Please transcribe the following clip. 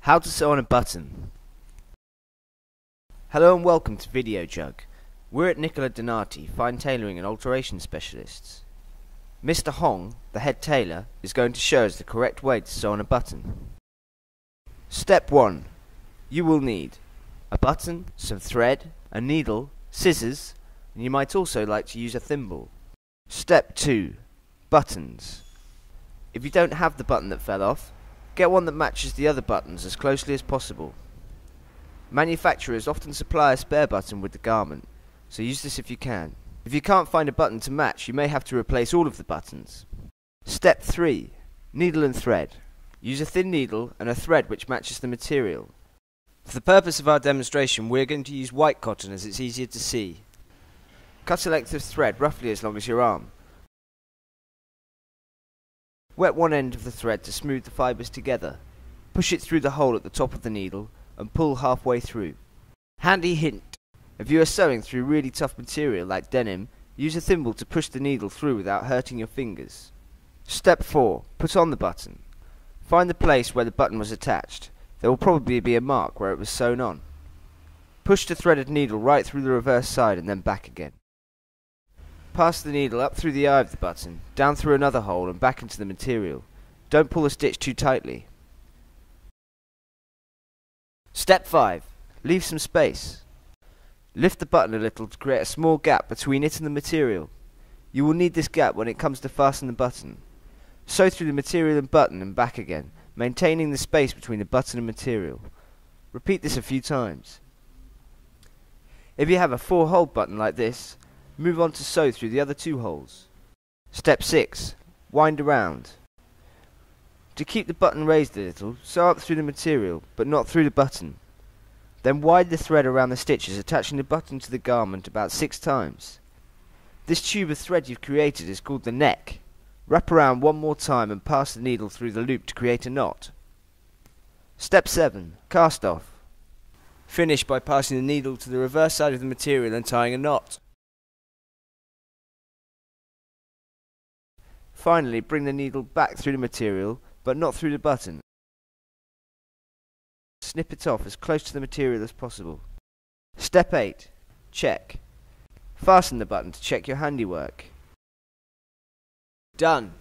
How to sew on a button. Hello and welcome to Videojug. We're at Nicola Donati, fine tailoring and alteration specialists. Mr. Hong, the head tailor, is going to show us the correct way to sew on a button. Step 1. You will need a button, some thread, a needle, scissors, and you might also like to use a thimble. Step 2. Buttons. If you don't have the button that fell off, get one that matches the other buttons as closely as possible. Manufacturers often supply a spare button with the garment, so use this if you can. If you can't find a button to match, you may have to replace all of the buttons. Step 3. Needle and thread. Use a thin needle and a thread which matches the material. For the purpose of our demonstration, we're going to use white cotton as it's easier to see. Cut a length of thread roughly as long as your arm. Wet one end of the thread to smooth the fibres together. Push it through the hole at the top of the needle and pull halfway through. Handy hint: if you are sewing through really tough material like denim, use a thimble to push the needle through without hurting your fingers. Step 4. Put on the button. Find the place where the button was attached. There will probably be a mark where it was sewn on. Push the threaded needle right through the reverse side and then back again. Pass the needle up through the eye of the button, down through another hole and back into the material. Don't pull the stitch too tightly. Step 5. Leave some space. Lift the button a little to create a small gap between it and the material. You will need this gap when it comes to fasten the button. Sew through the material and button and back again, maintaining the space between the button and material. Repeat this a few times. If you have a 4-hole button like this, move on to sew through the other 2 holes. Step 6. Wind around. To keep the button raised a little, sew up through the material, but not through the button. Then widen the thread around the stitches, attaching the button to the garment about 6 times. This tube of thread you've created is called the neck. Wrap around one more time and pass the needle through the loop to create a knot. Step 7. Cast off. Finish by passing the needle to the reverse side of the material and tying a knot. Finally, bring the needle back through the material, but not through the button. Snip it off as close to the material as possible. Step 8. Check. Fasten the button to check your handiwork. Done.